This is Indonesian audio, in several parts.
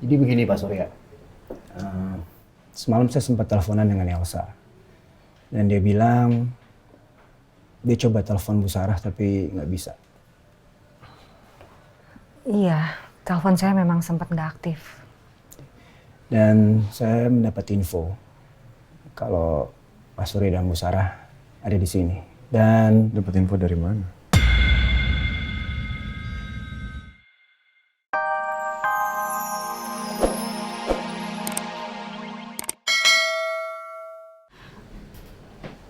Jadi begini Pak Surya, semalam saya sempat teleponan dengan Elsa dan dia bilang dia coba telepon Bu Sarah tapi nggak bisa. Iya, telepon saya memang sempat nggak aktif. Dan saya mendapat info kalau Pak Surya dan Bu Sarah ada di sini. Dan dapat info dari mana?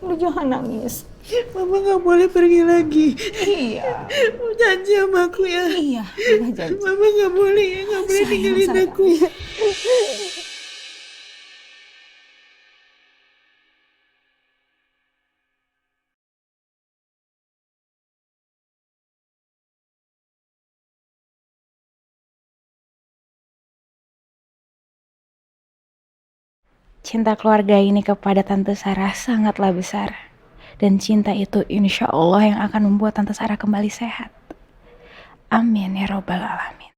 Lu jangan nangis. Mama nggak boleh pergi lagi. Iya. Janji sama aku ya. Iya, Mama janji. Mama nggak boleh ya, nggak boleh tinggalin aku. Cinta keluarga ini kepada Tante Sarah sangatlah besar. Dan cinta itu insya Allah yang akan membuat Tante Sarah kembali sehat. Amin ya robbal alamin.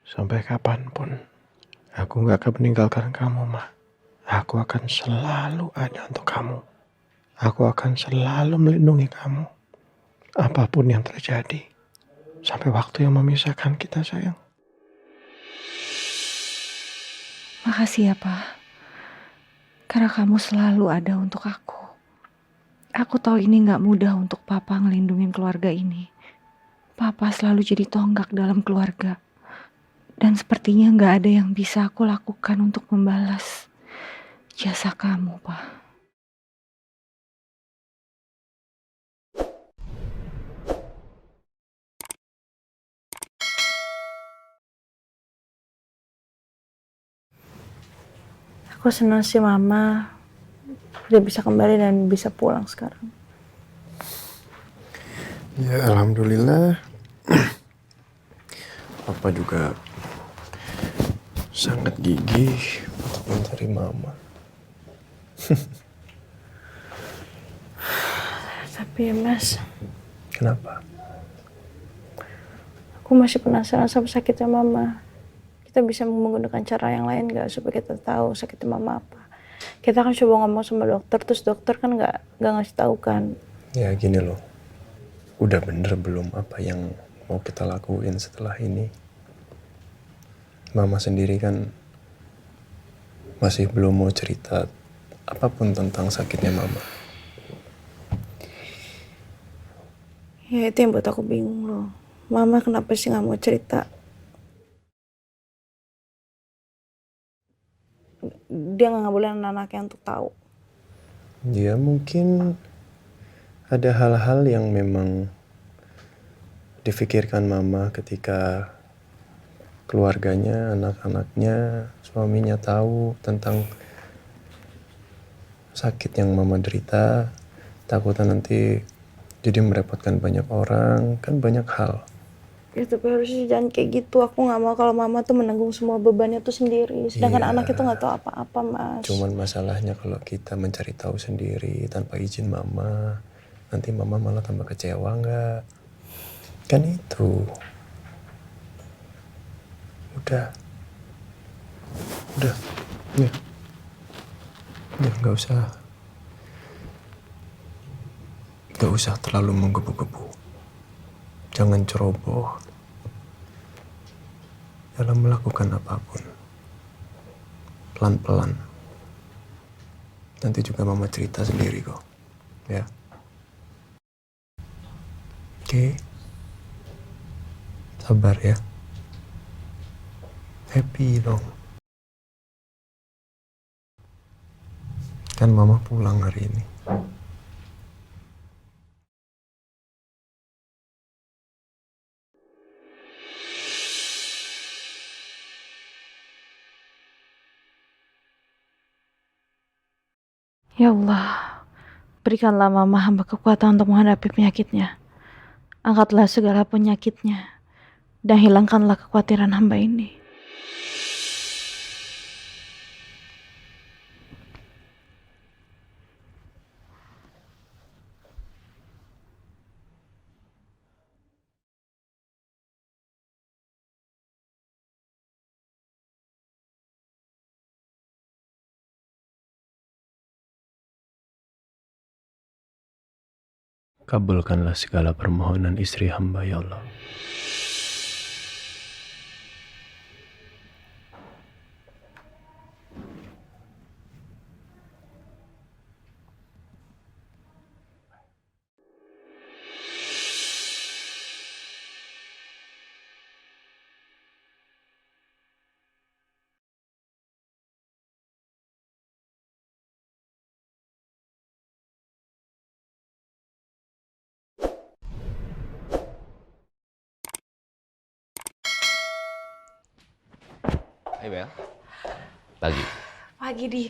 Sampai kapanpun, aku gak akan meninggalkan kamu, Ma. Aku akan selalu ada untuk kamu. Aku akan selalu melindungi kamu. Apapun yang terjadi. Sampai waktu yang memisahkan kita, sayang. Makasih ya, Pak. Karena kamu selalu ada untuk aku. Aku tahu ini gak mudah untuk Papa ngelindungin keluarga ini. Papa selalu jadi tonggak dalam keluarga. Dan sepertinya gak ada yang bisa aku lakukan untuk membalas jasa kamu, Pak. Aku senang sih Mama udah bisa kembali dan bisa pulang sekarang. Ya, alhamdulillah. Papa juga sangat gigih untuk mencari Mama. Tapi ya Mas, Kenapa? aku masih penasaran sama sakitnya Mama. Kita bisa menggunakan cara yang lain gak supaya kita tahu sakitnya Mama apa? Kita kan coba ngomong sama dokter, terus dokter kan gak ngasih tahu kan. Ya gini loh, udah bener belum apa yang mau kita lakuin setelah ini? Mama sendiri kan masih belum mau cerita apapun tentang sakitnya Mama. Ya itu yang buat aku bingung loh. Mama kenapa sih gak mau cerita? Dia gak boleh anaknya untuk tahu. Ya mungkin ada hal-hal yang memang difikirkan Mama ketika keluarganya, anak-anaknya, suaminya tahu tentang sakit yang Mama derita. Takutnya nanti jadi merepotkan banyak orang, kan banyak hal. Ya tapi harusnya jangan kayak gitu. Aku gak mau kalau Mama tuh menanggung semua bebannya tuh sendiri. Sedangkan Iya. anak itu gak tahu apa-apa Mas. Cuman masalahnya kalau kita mencari tahu sendiri tanpa izin Mama, nanti Mama malah tambah kecewa nggak? Kan itu. Udah. Ya. Ya nggak usah terlalu menggebu-gebu. Jangan ceroboh dalam melakukan apapun. Pelan-pelan. Nanti juga Mama cerita sendiri kok. Ya. Oke. Sabar ya. Happy dong. Kan Mama pulang hari ini. Ya Allah, berikanlah Mama hamba kekuatan untuk menghadapi penyakitnya. Angkatlah segala penyakitnya dan hilangkanlah kekhawatiran hamba ini. Kabulkanlah segala permohonan istri hamba ya Allah. Hai Bel, pagi. Pagi Di.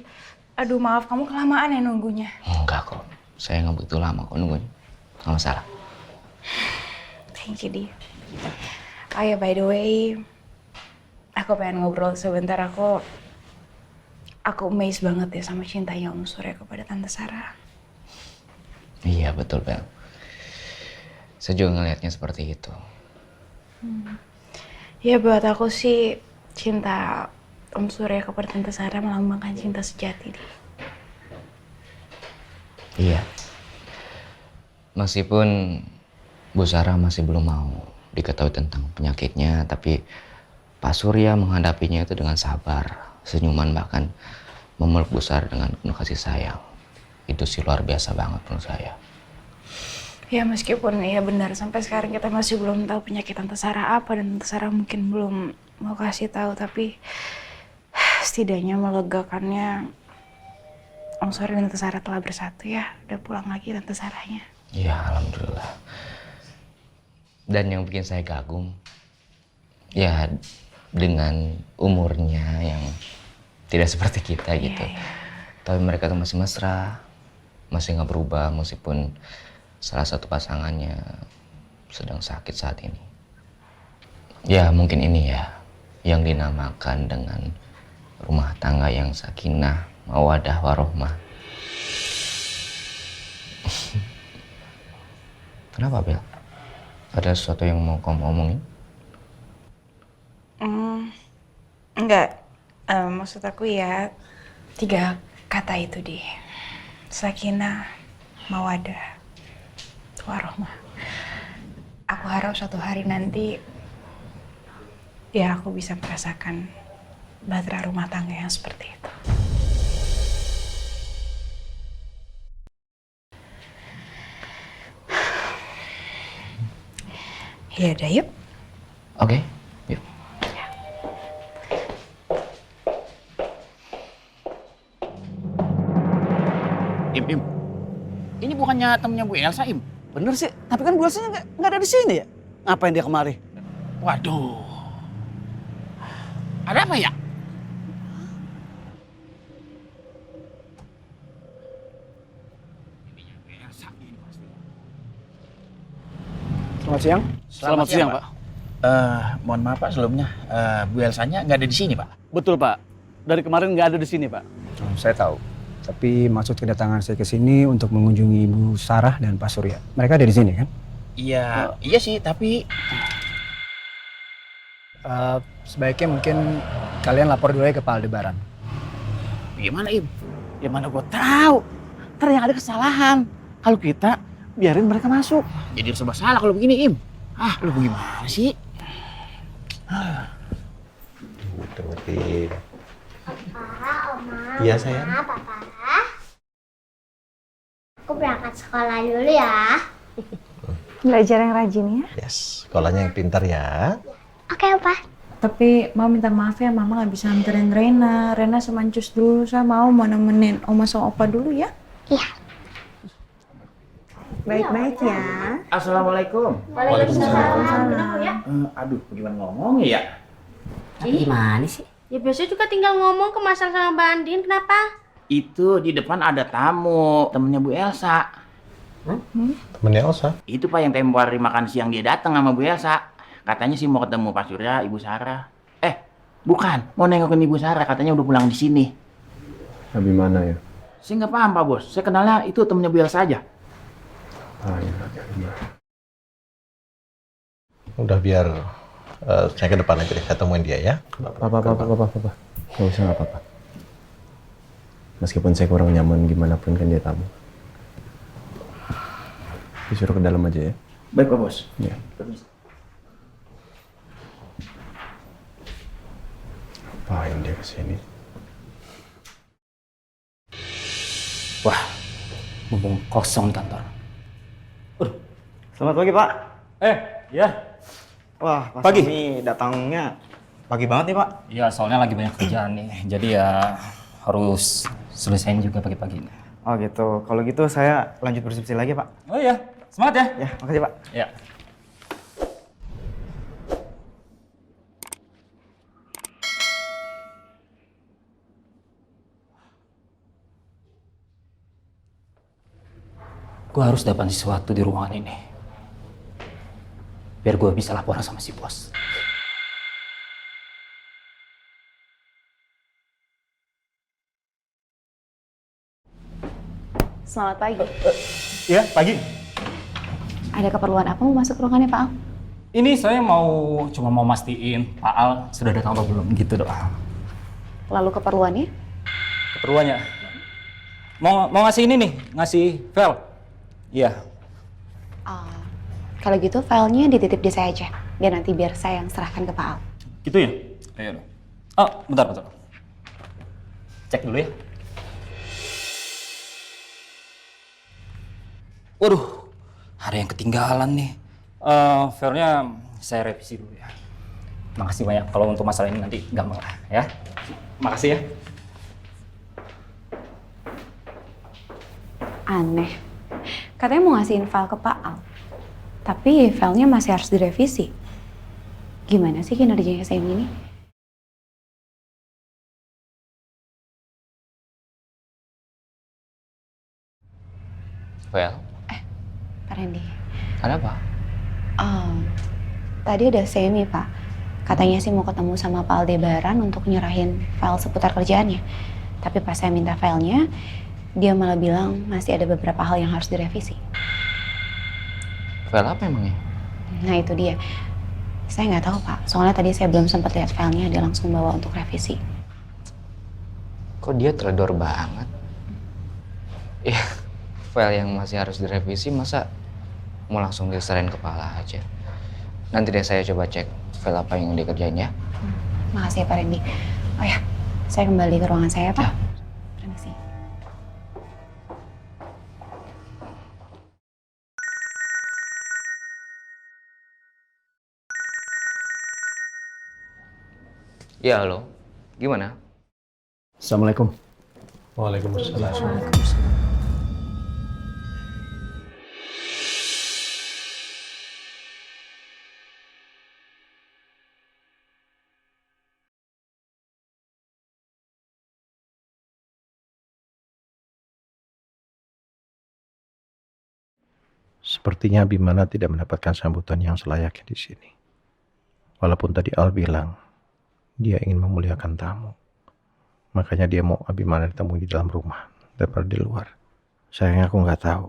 Aduh maaf kamu kelamaan ya nunggunya. Enggak kok, saya nggak begitu lama kok nungguin. Nggak masalah. Thank you Di. Oh ya by the way, aku pengen ngobrol sebentar. Aku amazed banget ya sama cintanya Om Surya kepada Tante Sarah. Iya betul Bel. Saya juga ngelihatnya seperti itu. Ya buat aku sih cinta Om Surya kepada Tante Sarah melambangkan cinta sejati Di. Iya. Meskipun Bu Sarah masih belum mau diketahui tentang penyakitnya, tapi Pak Surya menghadapinya itu dengan sabar, senyuman, bahkan memeluk Bu Sarah dengan penuh kasih sayang. Itu sih luar biasa banget menurut saya. Ya meskipun ya benar sampai sekarang kita masih belum tahu penyakit Tante Sarah apa dan Tante Sarah mungkin belum mau kasih tahu, tapi setidaknya melegakannya Om Surya dan Tante Sarah telah bersatu ya. Udah pulang lagi Tante Sarahnya. Ya alhamdulillah. Dan yang bikin saya kagum, ya dengan umurnya yang tidak seperti kita gitu. Iya. Tapi mereka tuh masih mesra, masih nggak berubah meskipun salah satu pasangannya sedang sakit saat ini. Ya mungkin ini ya yang dinamakan dengan rumah tangga yang sakinah, mawaddah, warohmah. Kenapa Bel? Ada sesuatu yang mau kamu omongin? Enggak, maksud aku ya 3 kata itu di sakinah, mawaddah, warohmah. Aku harap suatu hari nanti ya aku bisa merasakan bahtera rumah tangga yang seperti itu. Ya udah yuk. Oke, yuk. Im. Ini bukannya temennya Bu Elsa, Im? Bener sih, tapi kan Bu Elsanya nggak ada di sini ya? Ngapain dia kemari? Waduh. Ada apa ya? Selamat siang. Selamat siang, Pak. Mohon maaf Pak sebelumnya. Bu Elsanya nggak ada di sini, Pak. Betul, Pak. Dari kemarin nggak ada di sini, Pak. Saya tahu. Tapi maksud kedatangan saya ke sini untuk mengunjungi Ibu Sarah dan Pak Surya. Mereka ada di sini kan? Iya sih, tapi Sebaiknya mungkin kalian lapor dulu aja ke Pak Aldebaran. gimana, Im? Ya mana gua tahu. Ntar yang ada kesalahan. Kalau kita biarin mereka masuk. Jadi serba salah kalau begini, Im. Lu bagaimana sih? Tungguin. Iya sayang. Papa. Aku berangkat sekolah dulu ya. Belajar yang rajin ya. Yes, sekolahnya yang pintar ya. Oke, Opa. Tapi Mama minta maaf ya, Mama nggak bisa anterin Rena. Rena sama Ancus dulu, saya mau nemenin Oma sama Opa dulu ya. Iya. Baik-baik ya. Assalamualaikum. Waalaikumsalam. Kenapa ya? Aduh, bagaimana ngomongnya ya? Gimana sih? Ya biasanya juga tinggal ngomong ke Mas Al sama Mbak Andin, kenapa? Itu di depan ada tamu, temennya Bu Elsa. Temennya Elsa. Itu Pak yang tempo hari makan siang dia datang sama Bu Elsa. Katanya sih mau ketemu Pak Surya, Ibu Sarah. Bukan, mau nengokin Ibu Sarah, katanya udah pulang di sini. Habis mana ya? Saya nggak paham Pak Bos, saya kenalnya itu temennya Bu Elsa aja. Udah biar saya ke depan aja deh, saya temuin dia ya. Papa. Gak usah, gak apa-apa. Meskipun saya kurang nyaman gimana pun kan dia tamu. Disuruh ke dalam aja ya. Baik Pak Bos. Ya. Ngapain dia kesini? Wah, mumpung kosong di kantor. Selamat pagi, Pak. Ya. Wah, Pak Pagi. Sami datangnya pagi banget nih, Pak. Iya, soalnya lagi banyak kerjaan nih. Jadi ya harus selesaiin juga pagi-pagi ini. Oh gitu. Kalau gitu saya lanjut bersih-bersih lagi, Pak. Oh iya, semangat ya. Ya, makasih, Pak. Ya. Gue harus dapat sesuatu di ruangan ini. Biar gue bisa laporan sama si bos. Selamat pagi. Iya, pagi. Ada keperluan apa mau masuk ruangannya Pak Al? Ini saya cuma mau mastiin Pak Al sudah datang atau belum gitu doang. Lalu keperluannya? Keperluannya mau ngasih ini nih, ngasih file. Iya. Kalau gitu filenya dititip di saya aja. Biar saya yang serahkan ke Pak Al. Gitu ya? Ayo. Oh, bentar. Cek dulu ya. Waduh, ada yang ketinggalan nih. Filenya saya revisi dulu ya. Makasih banyak. Kalau untuk masalah ini nanti gampang lah ya. Makasih ya. Aneh. Katanya mau ngasihin file ke Pak Al. Tapi filenya masih harus direvisi. Gimana sih kinerjanya saya ini? Well, Pak Randy. ada apa? Tadi ada Semi, Pak. Katanya sih mau ketemu sama Pak Aldebaran untuk nyerahin file seputar kerjaannya. Tapi pas saya minta filenya, dia malah bilang masih ada beberapa hal yang harus direvisi. File apa emangnya? Nah itu dia. Saya nggak tahu, Pak. Soalnya tadi saya belum sempat lihat filenya, dia langsung bawa untuk revisi. Kok dia teledor banget? Ya, file yang masih harus direvisi masa mau langsung diserahin kepala aja. Nanti deh saya coba cek file apa yang dikerjain ya. Makasih ya Pak Randy. Oh ya, saya kembali ke ruangan saya, Pak. Permisi. Ya, halo. Gimana? Assalamualaikum. Waalaikumsalam. Sepertinya Abimana tidak mendapatkan sambutan yang selayaknya di sini. Walaupun tadi Al bilang dia ingin memuliakan tamu. Makanya dia mau Abimana ditemui di dalam rumah daripada di luar. Sayangnya aku nggak tahu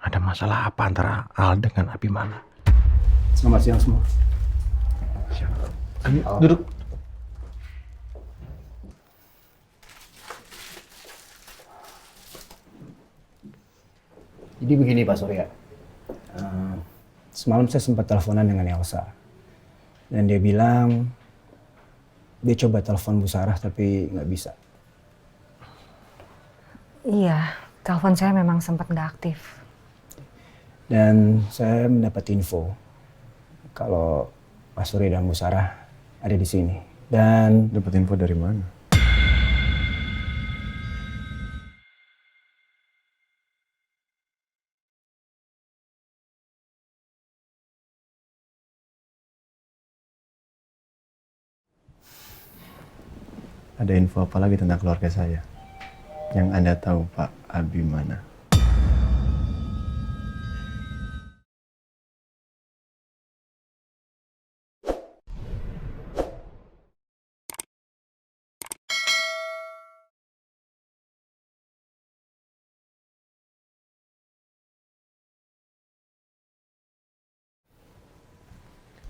ada masalah apa antara Al dengan Abimana. Selamat siang semua. Duduk. Jadi begini Pak Surya. Semalam saya sempat teleponan dengan Elsa. Dan dia bilang dia coba telepon Bu Sarah tapi nggak bisa. Iya, telepon saya memang sempat nggak aktif. Dan saya mendapat info kalau Pak Surya dan Bu Sarah ada di sini. Dan Dapat info dari mana? Ada info apa lagi tentang keluarga saya? Yang Anda tahu Pak Abimana?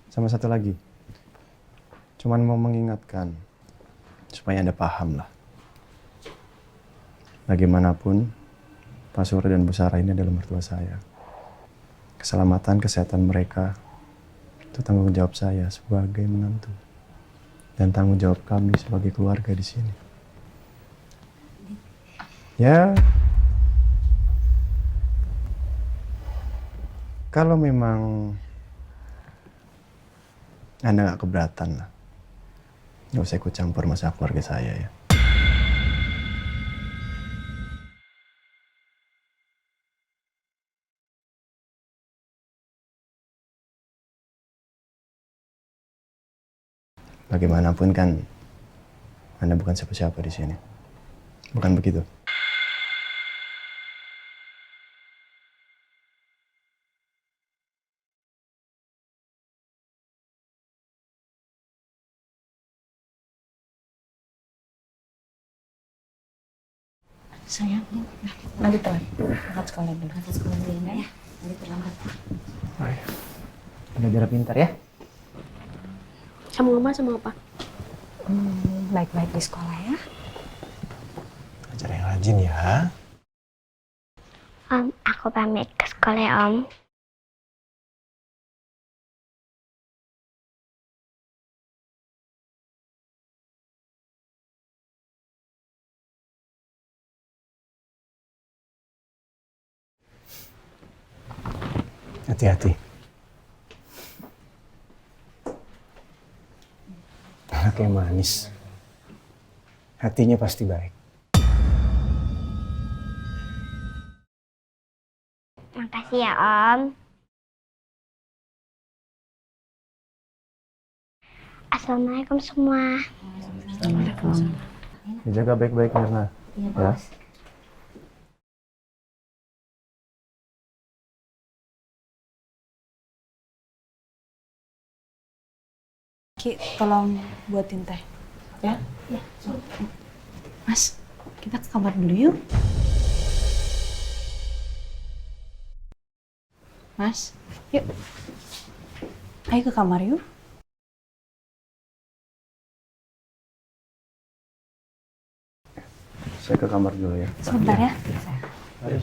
Sama satu lagi, cuman mau mengingatkan supaya Anda paham lah. Bagaimanapun, Pak Surya dan Bu Sarah ini adalah mertua saya. keselamatan, kesehatan mereka itu tanggung jawab saya sebagai menantu dan tanggung jawab kami sebagai keluarga di sini. Ya, kalau memang Anda nggak keberatan lah, nggak usah ikut campur masalah keluarga saya ya. Bagaimanapun kan Anda bukan siapa-siapa di sini. Bukan begitu? Sayang, nanti telat. Berangkat sekolah dulu. Berangkat sekolah dulu ya. Nanti terlambat. Belajar pintar ya. Sama mama sama apa? Baik-baik di sekolah ya. Belajar yang rajin ya. Om, aku pamit ke sekolah ya, Om. Hati-hati. Anaknya manis. Hatinya pasti baik. Makasih ya, Om. Assalamualaikum semua. Dijaga baik-baik Mirna. Ya. Ki, tolong buatin teh. Ya? Mas, kita ke kamar dulu yuk. Mas, yuk. Ayo ke kamar yuk. Saya ke kamar dulu ya. Sebentar ya. Ayo,